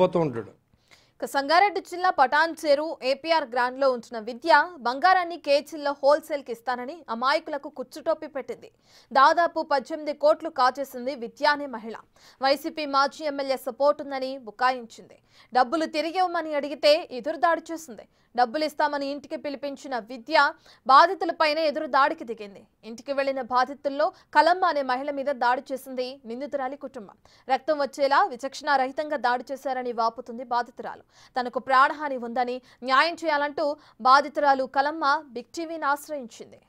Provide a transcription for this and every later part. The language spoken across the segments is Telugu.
పోతూ ఉంటాడు. సంగారెడ్డి జిల్లా పటాన్ చెరు ఏపీఆర్ గ్రాండ్ లో ఉంచిన విద్య బంగారాన్ని కేజీల్లో హోల్సేల్ కి ఇస్తానని అమాయకులకు కుచ్చుటోపి పెట్టింది. దాదాపు 18 కోట్లు కాజేసింది విద్య అనే మహిళ. వైసీపీ మాజీ ఎమ్మెల్యే సపోర్ట్ ఉందని బుకాయించింది. డబ్బులు తిరిగి ఇవ్వమని అడిగితే ఎదురుదాడి చేసింది. డబ్బులు ఇస్తామని ఇంటికి పిలిపించిన విద్య బాధితులపైనే ఎదురు దాడికి దిగింది. ఇంటికి వెళ్లిన బాధితుల్లో కలమ్మ అనే మహిళ మీద దాడి చేసింది నిందితురాలి కుటుంబం. రక్తం వచ్చేలా విచక్షణారహితంగా దాడి చేశారని వాపుతుంది బాధితురాలు. తనకు ప్రాణహాని ఉందని న్యాయం చేయాలంటూ బాధితురాలు కలమ్మ బిగ్ టీవీని ఆశ్రయించింది.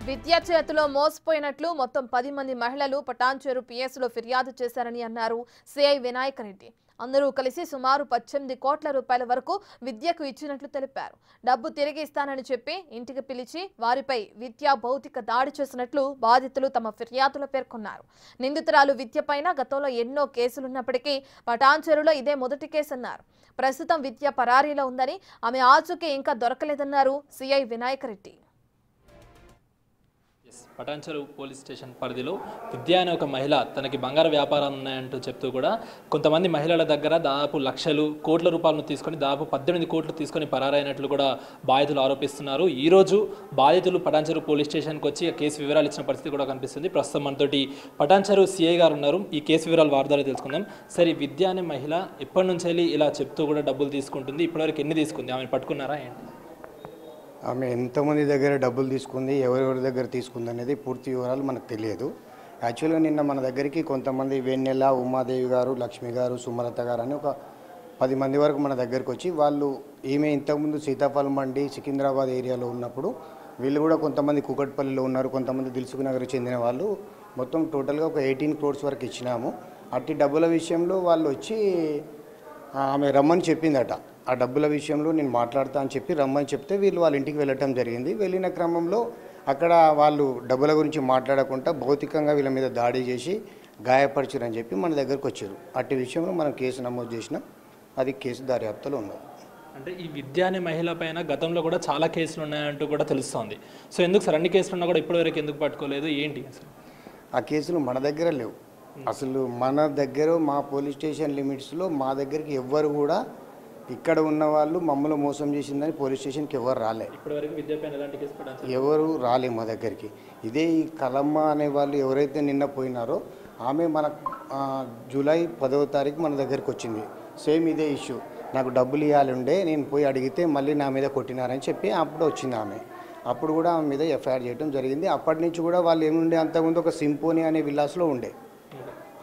విద్యా చేతిలో మోసపోయినట్లు మొత్తం 10 మంది మహిళలు పటాన్ చెరు పిఎస్లో ఫిర్యాదు చేశారని అన్నారు సిఐ వినాయక్ రెడ్డి. అందరూ కలిసి సుమారు 18 కోట్ల రూపాయల వరకు విద్యకు ఇచ్చినట్లు తెలిపారు. డబ్బు తిరిగి ఇస్తానని చెప్పి ఇంటికి పిలిచి వారిపై విద్యా భౌతిక దాడి చేసినట్లు బాధితులు తమ ఫిర్యాదులో పేర్కొన్నారు. నిందితురాలు విద్యపైన గతంలో ఎన్నో కేసులున్నప్పటికీ పటాన్ చెరులో ఇదే మొదటి కేసు అన్నారు. ప్రస్తుతం విద్య పరారీలో ఉందని, ఆమె ఆచూకీ ఇంకా దొరకలేదన్నారు CI Vinayak Reddy. Patancheru police station పరిధిలో విద్య అనే ఒక మహిళ తనకి బంగారు వ్యాపారాలు ఉన్నాయంటూ చెప్తూ కూడా కొంతమంది మహిళల దగ్గర దాదాపు లక్షలు కోట్ల రూపాయలను తీసుకొని దాదాపు 18 కోట్లు తీసుకొని పరారైనట్లు కూడా బాధితులు ఆరోపిస్తున్నారు. ఈరోజు బాధితులు పటాన్ చెరు పోలీస్ స్టేషన్కి వచ్చి కేసు వివరాలు ఇచ్చిన పరిస్థితి కూడా కనిపిస్తుంది. ప్రస్తుతం మనతోటి పటాన్ చెరు సిఐ గారు ఉన్నారు. ఈ కేసు వివరాలు వారి ద్వారా తెలుసుకుందాం. సరే, విద్య అనే మహిళ ఎప్పటి నుంచి వెళ్ళి ఇలా చెప్తూ కూడా డబ్బులు తీసుకుంటుంది? ఇప్పటివరకు ఎన్ని తీసుకుంది? ఆమెను పట్టుకున్నారా ఏంటి? ఆమె ఎంతమంది దగ్గర డబ్బులు తీసుకుంది, ఎవరెవరి దగ్గర తీసుకుంది అనేది పూర్తి వివరాలు మనకు తెలియదు. యాక్చువల్గా నిన్న మన దగ్గరికి కొంతమంది వెన్నెల, ఉమాదేవి గారు, లక్ష్మి గారు, సుమలత గారు అని ఒక 10 మంది వరకు మన దగ్గరికి వచ్చి వాళ్ళు ఈమె ఇంతకుముందు సీతాఫలం మండి సికింద్రాబాద్ ఏరియాలో ఉన్నప్పుడు వీళ్ళు కూడా కొంతమంది కూకట్పల్లిలో ఉన్నారు, కొంతమంది దిల్సుఖ్ నగర్ చెందిన వాళ్ళు, మొత్తం టోటల్గా ఒక 18 crores వరకు ఇచ్చినాము. అట్టి డబ్బుల విషయంలో వాళ్ళు వచ్చి ఆమె రమ్మని చెప్పిందట. ఆ డబ్బుల విషయంలో నేను మాట్లాడతా అని చెప్పి రమ్మని చెప్తే వీళ్ళు వాళ్ళ ఇంటికి వెళ్ళటం జరిగింది. వెళ్ళిన క్రమంలో అక్కడ వాళ్ళు డబ్బుల గురించి మాట్లాడకుండా భౌతికంగా వీళ్ళ మీద దాడి చేసి గాయపరిచారని చెప్పి మన దగ్గరకు వచ్చారు. అట్టి విషయంలో మనం కేసు నమోదు చేసినాం. అది కేసు దర్యాప్తులో ఉన్నది. అంటే ఈ విద్య అనే మహిళ పైన గతంలో కూడా చాలా కేసులు ఉన్నాయంటూ కూడా తెలుస్తోంది. సో ఎందుకు సార్ అన్ని కేసులు ఉన్నా కూడా ఇప్పటివరకు ఎందుకు పట్టుకోలేదు? ఏంటి అసలు? ఆ కేసులు మన దగ్గర లేవు. అసలు మన దగ్గర మా పోలీస్ స్టేషన్ లిమిట్స్లో మా దగ్గరికి ఎవ్వరు కూడా ఇక్కడ ఉన్న వాళ్ళు మమ్మల్ని మోసం చేసిందని పోలీస్ స్టేషన్కి ఎవరు రాలే. ఇప్పటివరకు విద్య పైన ఎలాంటి కేసు పడాలి? ఎవరు రాలే మా దగ్గరికి. ఇదే ఈ కలమ్మ అనే వాళ్ళు ఎవరైతే నిన్న పోయినారో ఆమె మన జూలై 10వ తారీఖు మన దగ్గరికి వచ్చింది. సేమ్ ఇదే ఇష్యూ, నాకు డబ్బులు ఇవ్వాలి ఉండే, నేను పోయి అడిగితే మళ్ళీ నా మీద కొట్టినారని చెప్పి అప్పుడు వచ్చింది ఆమె. అప్పుడు కూడా ఆమె మీద ఎఫ్ఐఆర్ చేయడం జరిగింది. అప్పటి నుంచి కూడా వాళ్ళు ఏముండే, అంతకుముందు ఒక సింపోని అనే విల్లాస్లో ఉండే,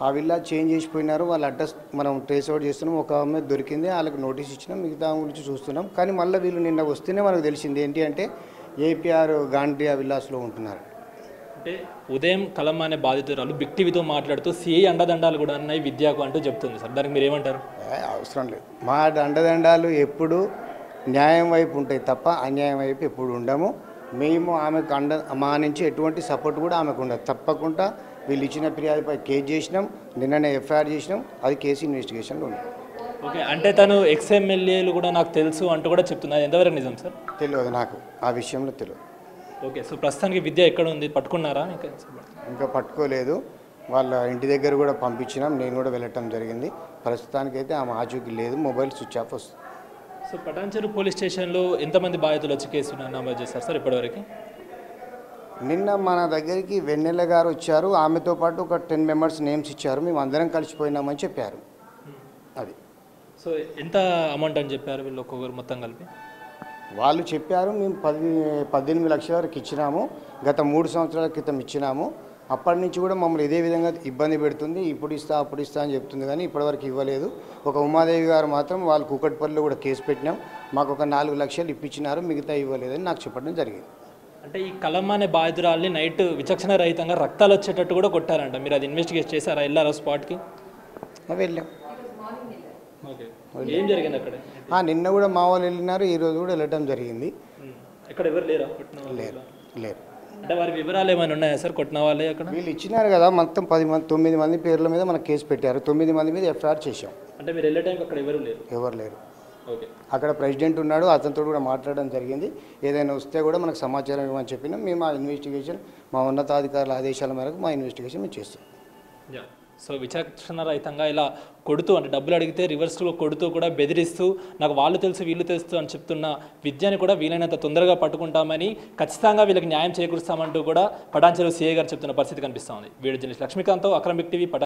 ఆ విల్లా చేంజ్ చేసిపోయినారు. వాళ్ళ అడ్రస్ మనం ట్రేస్ అవుట్ చేస్తున్నాం. ఒక ఆమె దొరికింది, వాళ్ళకి నోటీస్ ఇచ్చినాం, మిగతా గురించి చూస్తున్నాం. కానీ మళ్ళీ వీళ్ళు నిన్న వస్తేనే మనకు తెలిసింది ఏంటి అంటే ఏపీఆర్ గాండ్రియా విల్లాస్లో ఉంటున్నారు. అంటే ఉదయం కలమ్మ అనే బాధితురాలు బిగ్ టీవీతో మాట్లాడుతూ సిఐ అండదండాలు కూడా ఉన్నాయి విద్యకు అంటూ చెప్తుంది. సార్, దానికి మీరు ఏమంటారు? అవసరం లేదు. మా అండదండాలు ఎప్పుడు న్యాయం వైపు ఉంటాయి తప్ప అన్యాయం వైపు ఎప్పుడు ఉండము. మేము ఆమెకు మా నుంచి ఎటువంటి సపోర్ట్ కూడా ఆమెకు ఉండదు. తప్పకుండా వీళ్ళు ఇచ్చిన ఫిర్యాదుపై కేసు చేసినాం, నిన్ననే ఎఫ్ఐఆర్ చేసినాం. అది కేసు ఇన్వెస్టిగేషన్లో ఉంది. ఓకే, అంటే తను ఎక్స్ఎమ్మెల్యేలు కూడా నాకు తెలుసు అంటూ కూడా చెప్తున్నారు. ఎంతవరకు నిజం సార్? తెలియదు, నాకు ఆ విషయంలో తెలియదు. ఓకే, సో ప్రస్తుతానికి విద్య ఎక్కడ ఉంది? పట్టుకున్నారా? ఇంకా పట్టుకోలేదు. వాళ్ళ ఇంటి దగ్గర కూడా పంపించినాం, నేను కూడా వెళ్ళటం జరిగింది. ప్రస్తుతానికైతే ఆమె ఆచూకీ లేదు, మొబైల్ స్విచ్ ఆఫ్ వస్తుంది. సో పటాన్ చెరు పోలీస్ స్టేషన్లో ఎంతమంది బాధితులు వచ్చి కేసు నమోదు చేస్తారు సార్ ఇప్పటివరకు? నిన్న మన దగ్గరికి వెన్నెల గారు వచ్చారు, ఆమెతో పాటు ఒక 10 members నేమ్స్ ఇచ్చారు. మేము అందరం కలిసిపోయినామని చెప్పారు. అది. సో ఎంత అమౌంట్ అని చెప్పారు వీళ్ళు ఒక్కొక్కరు మొత్తం కలిపి? వాళ్ళు చెప్పారు మేము 18 లక్షల వరకు ఇచ్చినాము, గత 3 సంవత్సరాల క్రితం ఇచ్చినాము. అప్పటి నుంచి కూడా మమ్మల్ని ఇదే విధంగా ఇబ్బంది పెడుతుంది, ఇప్పుడు ఇస్తా అప్పుడు ఇస్తా అని చెప్తుంది, కానీ ఇప్పటివరకు ఇవ్వలేదు. ఒక ఉమాదేవి గారు మాత్రం వాళ్ళు కూకట్పల్లిలో కూడా కేసు పెట్టినాం, మాకు ఒక 4 లక్షలు ఇప్పించినారు, మిగతా ఇవ్వలేదని నాకు చెప్పడం జరిగింది. అంటే ఈ కలమ్మ అనే బాధితురాల్ని నైట్ విచక్షణ రహితంగా రక్తాలు వచ్చేటట్టు కూడా కొట్టారంట. మీరు అది ఇన్వెస్టిగేట్ చేశారా? వెళ్ళారా స్పాట్కి? వెళ్ళాం. ఓకే, ఏం జరిగింది అక్కడ? నిన్న కూడా మా వాళ్ళు వెళ్ళినారు, ఈరోజు కూడా వెళ్ళటం జరిగింది. ఇక్కడ ఎవరు లేరా? లేరు. అంటే వారి వివరాలు ఏమైనా ఉన్నాయా సార్? కొట్టిన వాళ్ళే అక్కడ వీళ్ళు ఇచ్చినారు కదా, మొత్తం 9 మంది పేర్ల మీద మనకు కేసు పెట్టారు. 9 మంది మీద ఎఫ్ఐఆర్ చేశాం. అంటే మీరు వెళ్ళే టైంకి అక్కడ ఎవరు లేరు? ఎవరు లేరు. ఓకే. అక్కడ ప్రెసిడెంట్ ఉన్నాడు, అతనితో కూడా మాట్లాడడం జరిగింది. ఏదైనా వస్తే కూడా మనకు సమాచారం ఇవ్వమని చెప్పినా మేము ఆ ఇన్వెస్టిగేషన్ మా ఉన్నతాధికారుల ఆదేశాల మేరకు మా ఇన్వెస్టిగేషన్ మేము చేస్తాం. సో విచక్షణ రహితంగా ఇలా కొడుతూ అంటే డబ్బులు అడిగితే రివర్స్లో కొడుతూ కూడా బెదిరిస్తూ నాకు వాళ్ళు తెలుసు వీళ్ళు తెలుసు అని చెప్తున్న విద్యని కూడా వీలైనంత తొందరగా పట్టుకుంటామని ఖచ్చితంగా వీళ్ళకి న్యాయం చేకూరుస్తామంటూ కూడా పటాన్చెరు సీఐ గారు చెప్తున్న పరిస్థితి కనిపిస్తూ ఉంది. వీడియో జర్నలిస్ట్ లక్ష్మీకాంత్తో అక్రమ్ బిగ్ టీవీ.